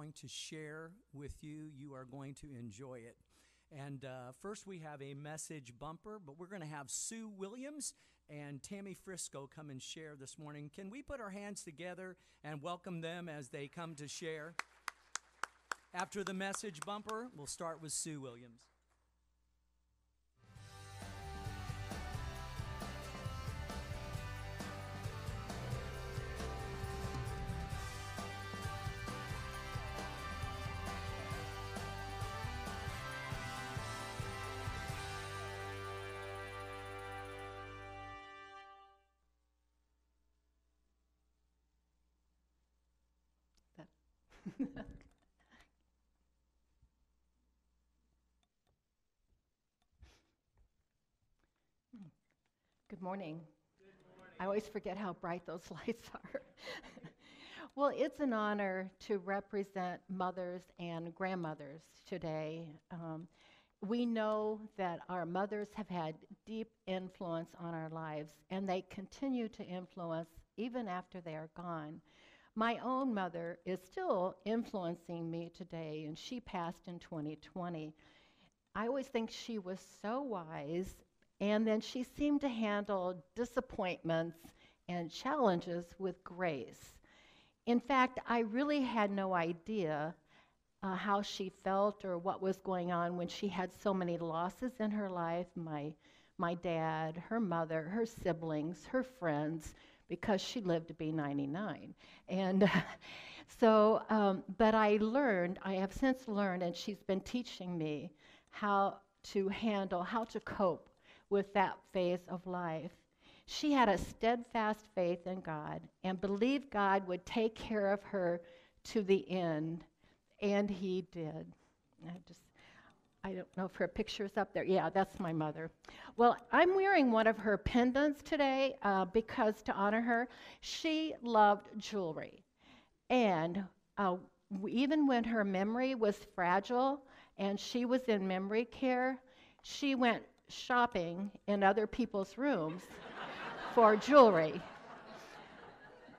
going to share with you. You are going to enjoy it. And first we have a message bumper, but we're going to have Sue Williams and Tammy Frisco come and share this morning. Can we put our hands together and welcome them as they come to share? After the message bumper, we'll start with Sue Williams. Good morning. I always forget how bright those lights are. Well, it's an honor to represent mothers and grandmothers today. We know that our mothers have had deep influence on our lives, and they continue to influence even after they are gone. My own mother is still influencing me today, and she passed in 2020. I always think she was so wise, and then she seemed to handle disappointments and challenges with grace. In fact, I really had no idea how she felt or what was going on when she had so many losses in her life. My dad, her mother, her siblings, her friends, because she lived to be 99. And but I have since learned, and she's been teaching me how to handle, how to cope with that phase of life. She had a steadfast faith in God and believed God would take care of her to the end, and He did. I don't know if her picture's up there. Yeah, that's my mother. Well, I'm wearing one of her pendants today because to honor her. She loved jewelry. And even when her memory was fragile and she was in memory care, she went shopping in other people's rooms for jewelry.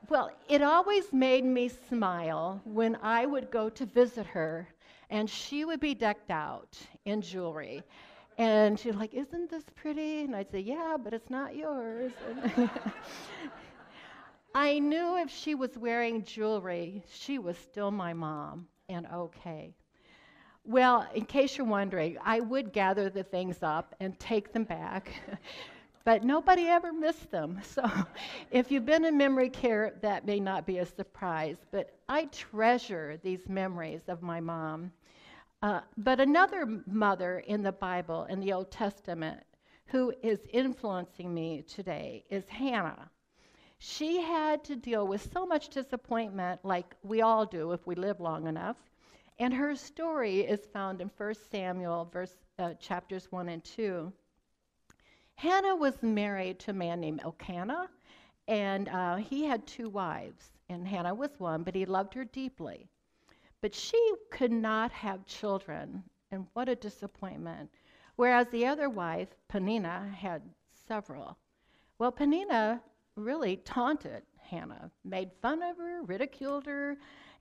Well, it always made me smile when I would go to visit her and she would be decked out in jewelry. And she'd like, "Isn't this pretty?" And I'd say, "Yeah, but it's not yours." I knew if she was wearing jewelry, she was still my mom and okay. Well, in case you're wondering, I would gather the things up and take them back, but nobody ever missed them. So if you've been in memory care, that may not be a surprise, but I treasure these memories of my mom. But another mother in the Bible, in the Old Testament, who is influencing me today is Hannah. She had to deal with so much disappointment, like we all do if we live long enough. And her story is found in 1 Samuel, chapters 1 and 2. Hannah was married to a man named Elkanah, and he had 2 wives, and Hannah was one, but he loved her deeply. But she could not have children, and what a disappointment. Whereas the other wife, Peninnah, had several. Well, Peninnah really taunted Hannah, made fun of her, ridiculed her,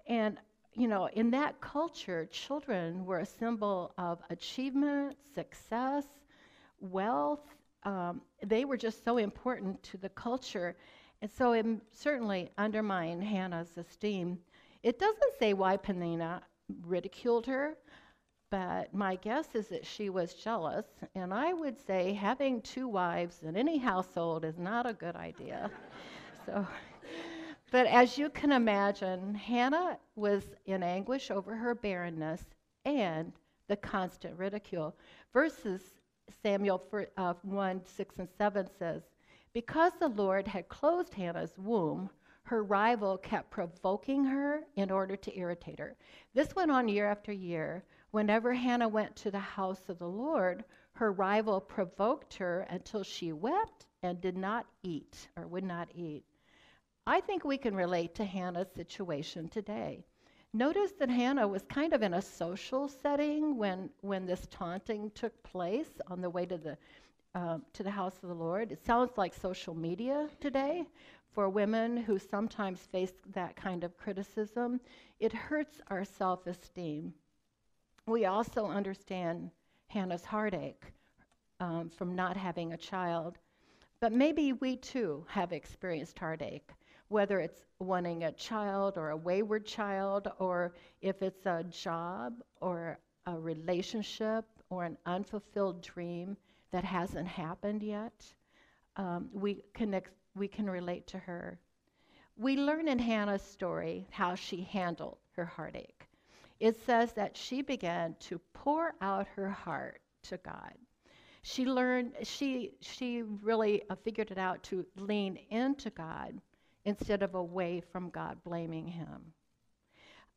and in that culture, children were a symbol of achievement, success, wealth. They were just so important to the culture, and so it certainly undermined Hannah's esteem. It doesn't say why Peninnah ridiculed her, but my guess is that she was jealous, and I would say having 2 wives in any household is not a good idea. But as you can imagine, Hannah was in anguish over her barrenness and the constant ridicule. Verses Samuel 1, 6, and 7 says, "Because the Lord had closed Hannah's womb, her rival kept provoking her in order to irritate her." This went on year after year. Whenever Hannah went to the house of the Lord, her rival provoked her until she wept and did not eat or would not eat. I think we can relate to Hannah's situation today. Notice that Hannah was kind of in a social setting when this taunting took place on the way to to the house of the Lord. It sounds like social media today for women who sometimes face that kind of criticism. It hurts our self-esteem. We also understand Hannah's heartache from not having a child. But maybe we too have experienced heartache, whether it's wanting a child or a wayward child, or if it's a job or a relationship or an unfulfilled dream that hasn't happened yet. We can relate to her. We learn in Hannah's story how she handled her heartache. It says that she began to pour out her heart to God. She really figured it out to lean into God instead of away from God, blaming him.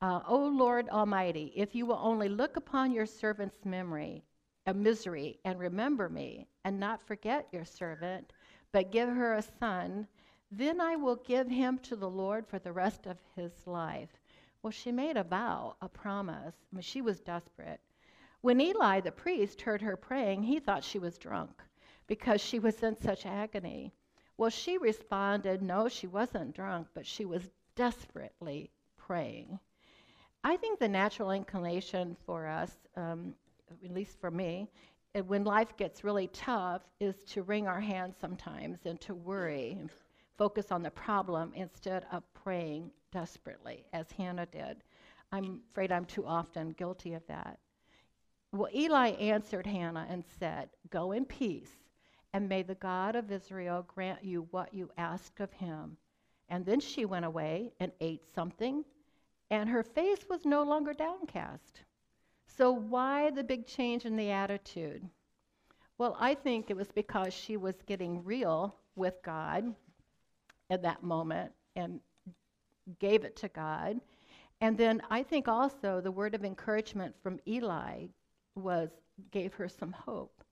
O Lord Almighty, if you will only look upon your servant's misery, and remember me, and not forget your servant, but give her a son, then I will give him to the Lord for the rest of his life. Well, she made a vow, a promise. I mean, she was desperate. When Eli, the priest, heard her praying, he thought she was drunk because she was in such agony. Well, she responded, no, she wasn't drunk, but she was desperately praying. I think the natural inclination for us, at least for me, when life gets really tough, is to wring our hands sometimes and to worry and focus on the problem instead of praying desperately, as Hannah did. I'm afraid I'm too often guilty of that. Well, Eli answered Hannah and said, go in peace, and may the God of Israel grant you what you asked of him. And then she went away and ate something, and her face was no longer downcast. So why the big change in the attitude? Well, I think it was because she was getting real with God at that moment and gave it to God. And then I think also the word of encouragement from Eli gave her some hope.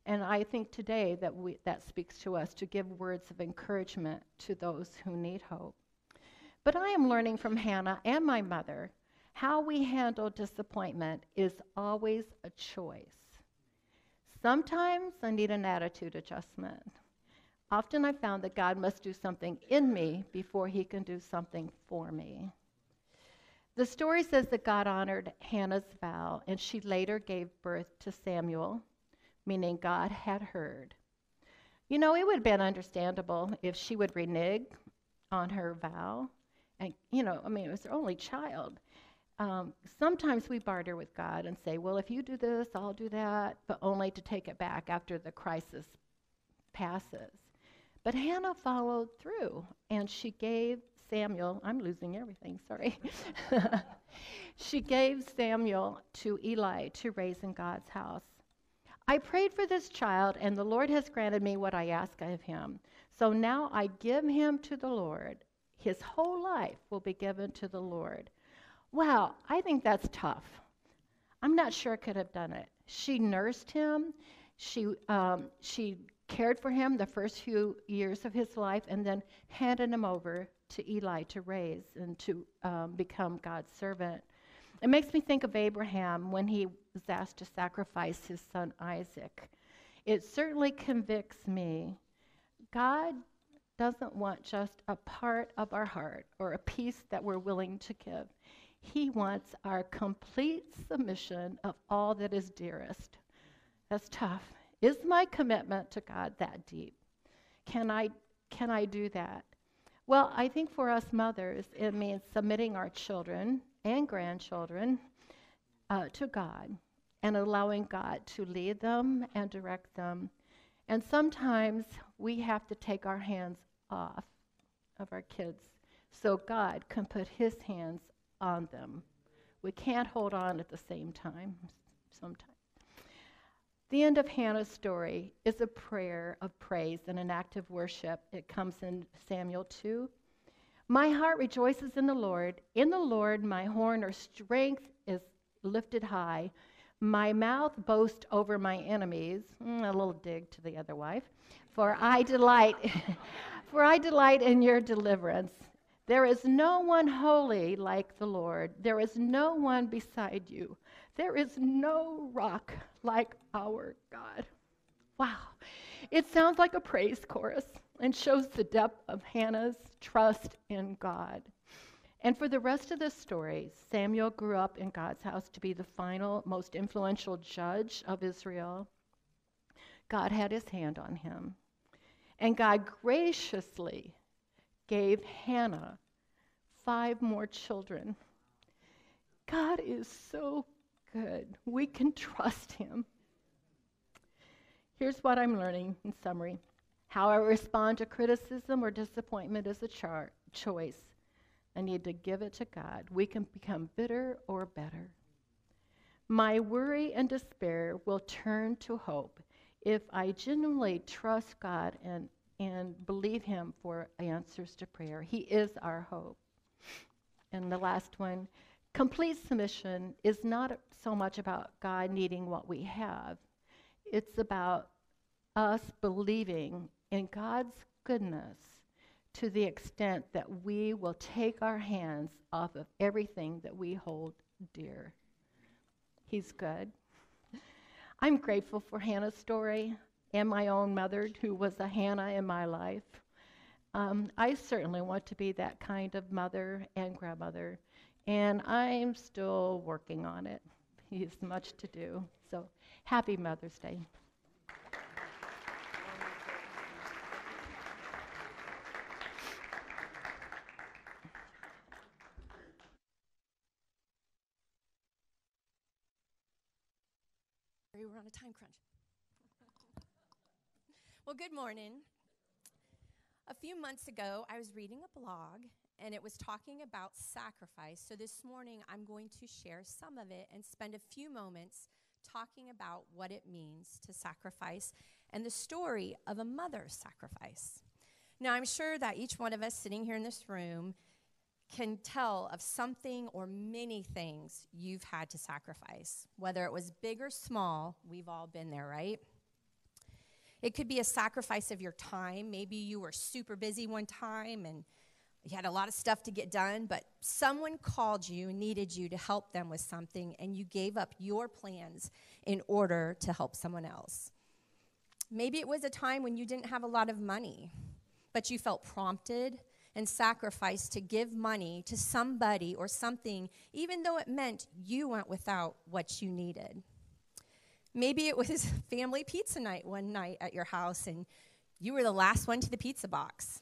And I think today that speaks to us to give words of encouragement to those who need hope. But I am learning from Hannah and my mother how we handle disappointment is always a choice. Sometimes I need an attitude adjustment. Often I found that God must do something in me before he can do something for me. The story says that God honored Hannah's vow, and she later gave birth to Samuel, meaning God had heard. You know, it would have been understandable if she would renege on her vow. And, it was her only child. Sometimes we barter with God and say, well, if you do this, I'll do that, but only to take it back after the crisis passes. But Hannah followed through, and she gave Samuel, I'm losing everything, sorry. She gave Samuel to Eli to raise in God's house. I prayed for this child, and the Lord has granted me what I ask of him. So now I give him to the Lord. His whole life will be given to the Lord. Wow, I think that's tough. I'm not sure I could have done it. She nursed him. She cared for him the first few years of his life and then handed him over to Eli to raise and to become God's servant. It makes me think of Abraham when he was asked to sacrifice his son Isaac. It certainly convicts me. God doesn't want just a part of our heart or a piece that we're willing to give. He wants our complete submission of all that is dearest. That's tough. Is my commitment to God that deep? Can I do that? Well, I think for us mothers, it means submitting our children and grandchildren to God and allowing God to lead them and direct them. And sometimes we have to take our hands off of our kids so God can put his hands on them. We can't hold on at the same time sometimes. The end of Hannah's story is a prayer of praise and an act of worship. It comes in Samuel 2. My heart rejoices in the Lord. In the Lord my horn or strength is lifted high. My mouth boasts over my enemies. A little dig to the other wife. For I delight in your deliverance. There is no one holy like the Lord. There is no one beside you. There is no rock like our God. Wow. It sounds like a praise chorus and shows the depth of Hannah's trust in God. And for the rest of the story, Samuel grew up in God's house to be the final, most influential judge of Israel. God had his hand on him. And God graciously gave Hannah 5 more children. God is so good. We can trust him. Here's what I'm learning in summary. How I respond to criticism or disappointment is a choice. I need to give it to God. We can become bitter or better. My worry and despair will turn to hope if I genuinely trust God and believe him for answers to prayer. He is our hope. And the last one, complete submission is not so much about God needing what we have. It's about us believing in God's goodness to the extent that we will take our hands off of everything that we hold dear. He's good. I'm grateful for Hannah's story and my own mother, who was a Hannah in my life. I certainly want to be that kind of mother and grandmother, and I'm still working on it. There's much to do. So, happy Mother's Day. We're on a time crunch. Well, good morning. A few months ago, I was reading a blog, and it was talking about sacrifice. So this morning, I'm going to share some of it and spend a few moments talking about what it means to sacrifice and the story of a mother's sacrifice. Now, I'm sure that each one of us sitting here in this room can tell of something or many things you've had to sacrifice. Whether it was big or small, we've all been there, right? It could be a sacrifice of your time. Maybe you were super busy one time and you had a lot of stuff to get done, but someone called you and needed you to help them with something, and you gave up your plans in order to help someone else. Maybe it was a time when you didn't have a lot of money, but you felt prompted and sacrificed to give money to somebody or something, even though it meant you went without what you needed. Maybe it was family pizza night one night at your house, and you were the last one to the pizza box.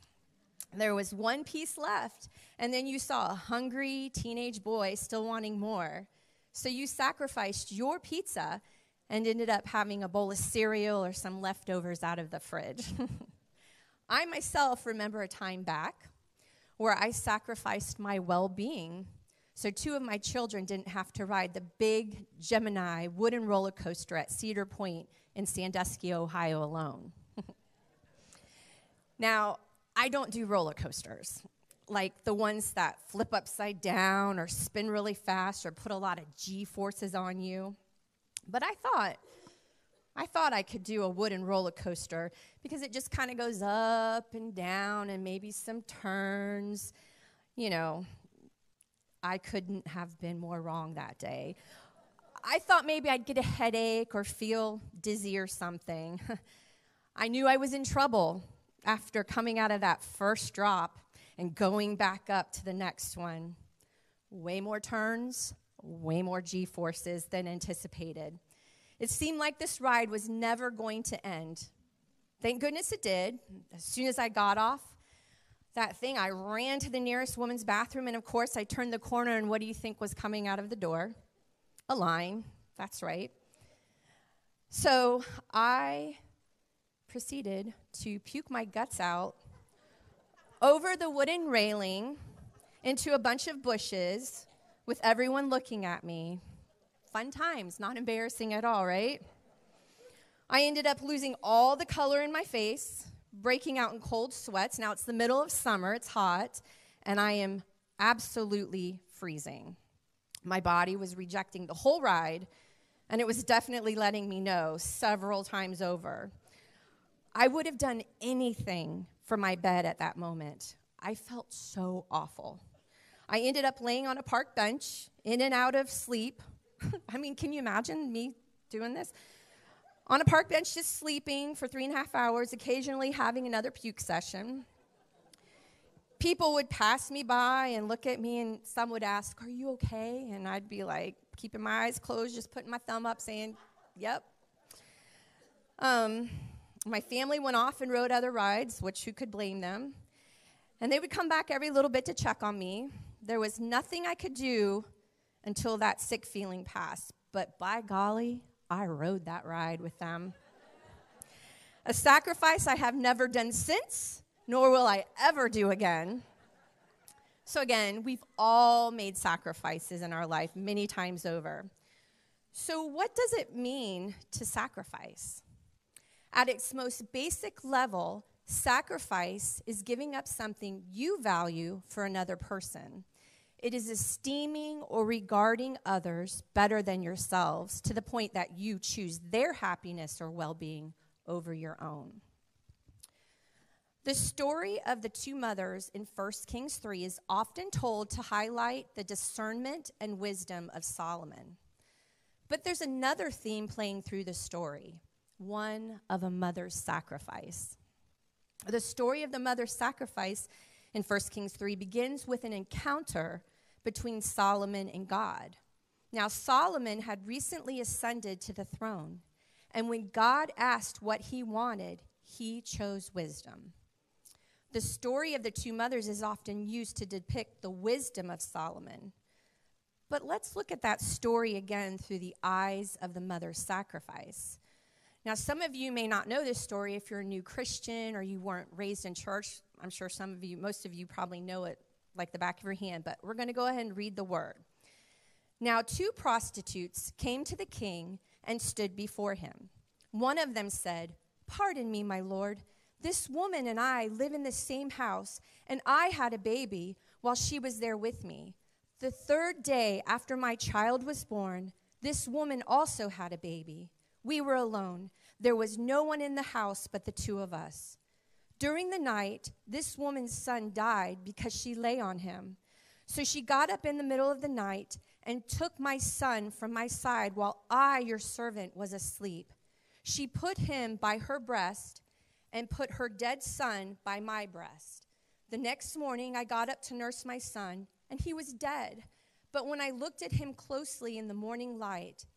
There was one piece left, and then you saw a hungry teenage boy still wanting more. So you sacrificed your pizza and ended up having a bowl of cereal or some leftovers out of the fridge. I myself remember a time back where I sacrificed my well-being so 2 of my children didn't have to ride the big Gemini wooden roller coaster at Cedar Point in Sandusky, Ohio alone. Now, I don't do roller coasters, like the ones that flip upside down or spin really fast or put a lot of G-forces on you. But I thought I could do a wooden roller coaster because it just kind of goes up and down and maybe some turns. You know, I couldn't have been more wrong that day. I thought maybe I'd get a headache or feel dizzy or something. I knew I was in trouble after coming out of that first drop and going back up to the next one. Way more turns, way more G-forces than anticipated. It seemed like this ride was never going to end. Thank goodness it did. As soon as I got off that thing, I ran to the nearest woman's bathroom, and of course, I turned the corner, and what do you think was coming out of the door? A line. That's right. So I proceeded to puke my guts out over the wooden railing into a bunch of bushes with everyone looking at me. Fun times, not embarrassing at all, right? I ended up losing all the color in my face, breaking out in cold sweats. Now it's the middle of summer, it's hot, and I am absolutely freezing. My body was rejecting the whole ride, and it was definitely letting me know several times over. I would have done anything for my bed at that moment. I felt so awful. I ended up laying on a park bench, in and out of sleep. I mean, can you imagine me doing this? on a park bench just sleeping for 3.5 hours, occasionally having another puke session. People would pass me by and look at me, and some would ask, "Are you okay?" And I'd be like, keeping my eyes closed, just putting my thumb up, saying, "Yep." My family went off and rode other rides, which who could blame them? And they would come back every little bit to check on me. There was nothing I could do until that sick feeling passed. But by golly, I rode that ride with them. A sacrifice I have never done since, nor will I ever do again. So again, we've all made sacrifices in our life many times over. So what does it mean to sacrifice? At its most basic level, sacrifice is giving up something you value for another person. It is esteeming or regarding others better than yourselves to the point that you choose their happiness or well-being over your own. The story of the two mothers in 1 Kings 3 is often told to highlight the discernment and wisdom of Solomon. But there's another theme playing through the story, one of a mother's sacrifice. The story of the mother's sacrifice in 1 Kings 3 begins with an encounter between Solomon and God. Now, Solomon had recently ascended to the throne, and when God asked what he wanted, he chose wisdom. The story of the two mothers is often used to depict the wisdom of Solomon. But let's look at that story again through the eyes of the mother's sacrifice. Now, some of you may not know this story if you're a new Christian or you weren't raised in church. I'm sure most of you probably know it like the back of your hand, but we're going to go ahead and read the word. Now, two prostitutes came to the king and stood before him. One of them said, "Pardon me, my lord. This woman and I live in the same house, and I had a baby while she was there with me. The third day after my child was born, this woman also had a baby. We were alone. There was no one in the house but the two of us. During the night, this woman's son died because she lay on him. So she got up in the middle of the night and took my son from my side while I, your servant, was asleep. She put him by her breast and put her dead son by my breast. The next morning, I got up to nurse my son, and he was dead. But when I looked at him closely in the morning light,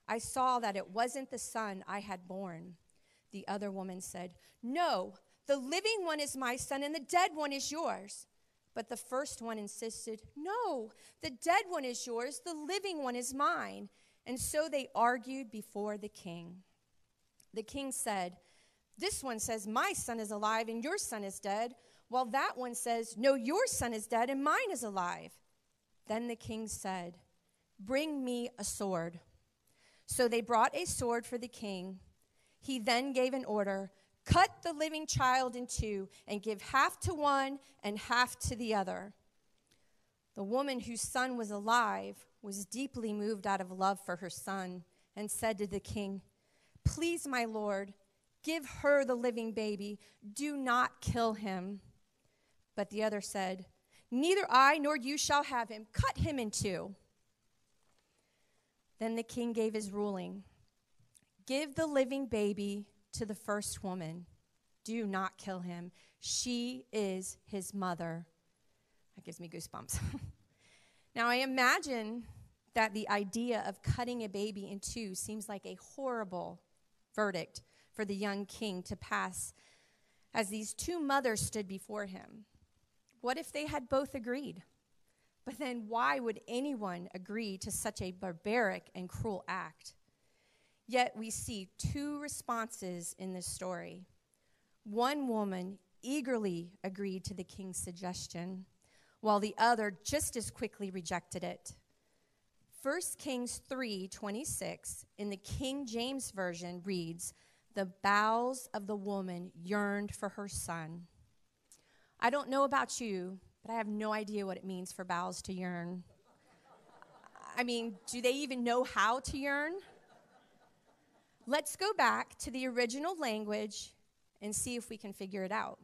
I saw that it wasn't the son I had born." The other woman said, "No, the living one is my son, and the dead one is yours." But the first one insisted, "No, the dead one is yours, the living one is mine." And so they argued before the king. The king said, "This one says my son is alive and your son is dead, while that one says, no, your son is dead and mine is alive." Then the king said, "Bring me a sword." So they brought a sword for the king. He then gave an order, "Cut the living child in two and give half to one and half to the other." The woman whose son was alive was deeply moved out of love for her son and said to the king, "Please, my lord, give her the living baby. Do not kill him." But the other said, "Neither I nor you shall have him. Cut him in two." Then the king gave his ruling. "Give the living baby to the first woman. Do not kill him. She is his mother." That gives me goosebumps. Now, I imagine that the idea of cutting a baby in two seems like a horrible verdict for the young king to pass as these two mothers stood before him. What if they had both agreed? But then why would anyone agree to such a barbaric and cruel act? Yet we see two responses in this story. One woman eagerly agreed to the king's suggestion, while the other just as quickly rejected it. 1 Kings 3:26 in the King James Version reads, "The bowels of the woman yearned for her son." I don't know about you, but I have no idea what it means for bowels to yearn. I mean, do they even know how to yearn? Let's go back to the original language and see if we can figure it out.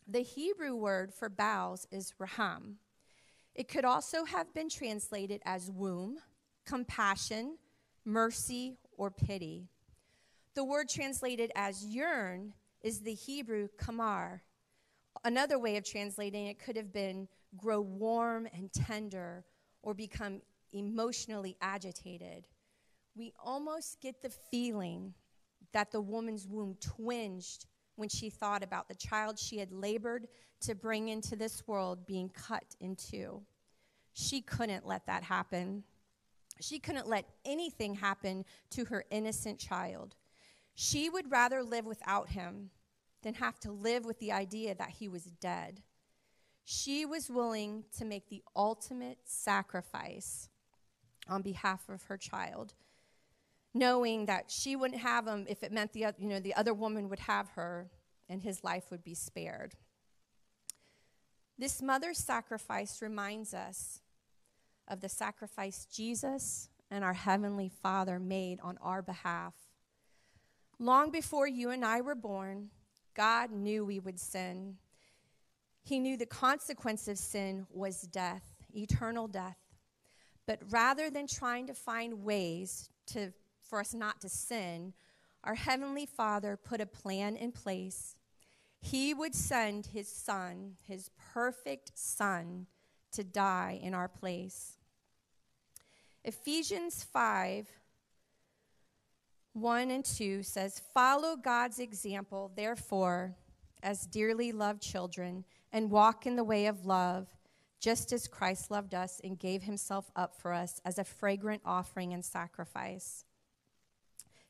The Hebrew word for bowels is raham. It could also have been translated as womb, compassion, mercy, or pity. The word translated as yearn is the Hebrew kamar. Another way of translating it could have been grow warm and tender or become emotionally agitated. We almost get the feeling that the woman's womb twinged when she thought about the child she had labored to bring into this world being cut in two. She couldn't let that happen. She couldn't let anything happen to her innocent child. She would rather live without him than have to live with the idea that he was dead. She was willing to make the ultimate sacrifice on behalf of her child, knowing that she wouldn't have him if it meant the other woman would have her and his life would be spared. This mother's sacrifice reminds us of the sacrifice Jesus and our Heavenly Father made on our behalf. Long before you and I were born, God knew we would sin. He knew the consequence of sin was death, eternal death. But rather than trying to find ways for us not to sin, our Heavenly Father put a plan in place. He would send his Son, his perfect Son, to die in our place. Ephesians 5:1-2 says, "Follow God's example, therefore, as dearly loved children, and walk in the way of love, just as Christ loved us and gave himself up for us as a fragrant offering and sacrifice."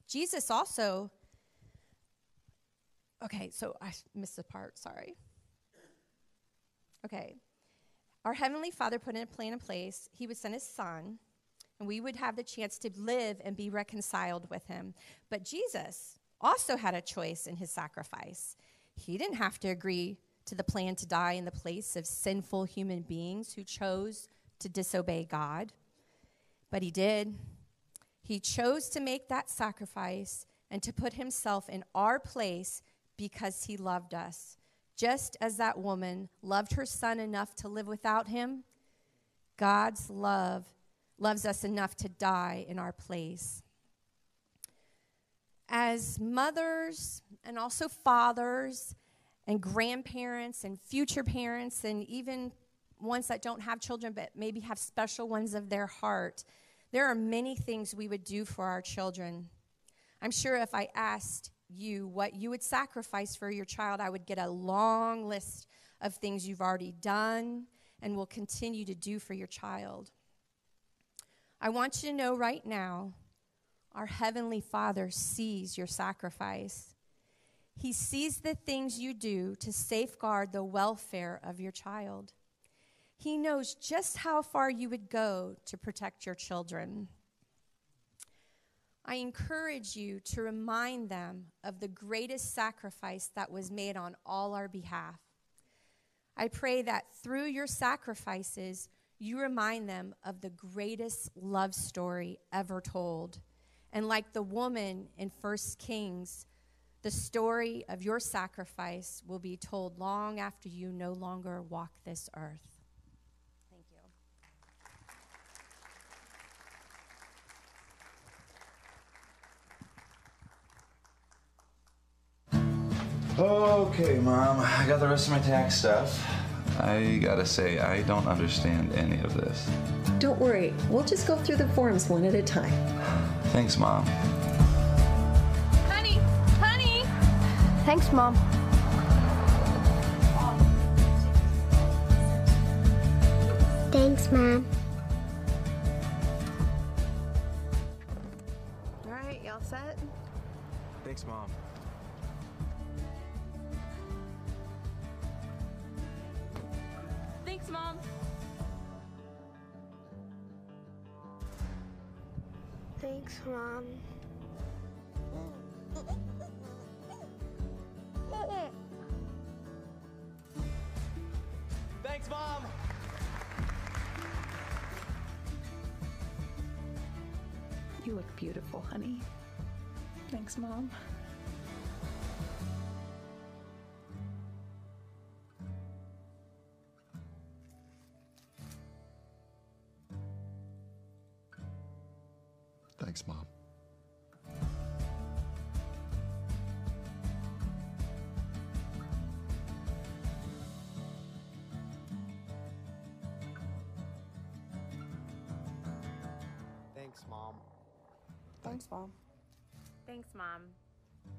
Jesus also, so I missed the part, sorry. Our Heavenly Father put in a plan in place. He would send his Son, and we would have the chance to live and be reconciled with him. But Jesus also had a choice in his sacrifice. He didn't have to agree to the plan to die in the place of sinful human beings who chose to disobey God. But he did. He chose to make that sacrifice and to put himself in our place because he loved us. Just as that woman loved her son enough to live without him, God's love loves us enough to die in our place. As mothers and also fathers and grandparents and future parents and even ones that don't have children but maybe have special ones of their heart, there are many things we would do for our children. I'm sure if I asked you what you would sacrifice for your child, I would get a long list of things you've already done and will continue to do for your child. I want you to know right now, our Heavenly Father sees your sacrifice. He sees the things you do to safeguard the welfare of your child. He knows just how far you would go to protect your children. I encourage you to remind them of the greatest sacrifice that was made on all our behalf. I pray that through your sacrifices, you remind them of the greatest love story ever told. And like the woman in 1 Kings, the story of your sacrifice will be told long after you no longer walk this earth. Thank you. Okay, Mom, I got the rest of my tax stuff. I gotta say, I don't understand any of this. Don't worry, we'll just go through the forms one at a time. Thanks, Mom. Honey! Thanks, Mom. Thanks, Mom. All right, y'all set? Thanks, Mom. Thanks, Mom. Thanks, Mom. Thanks, Mom. You look beautiful, honey. Thanks, Mom. Thanks, Mom. Thanks, Mom. Thanks, Mom.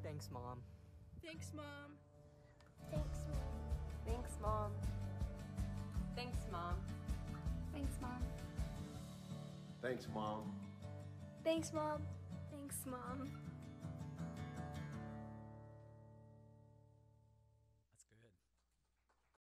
Thanks, Mom. Thanks, Mom. Thanks, Mom. Thanks, Mom. Thanks, Mom. Thanks, Mom. Thanks, Mom. Thanks, Mom. Thanks, Mom.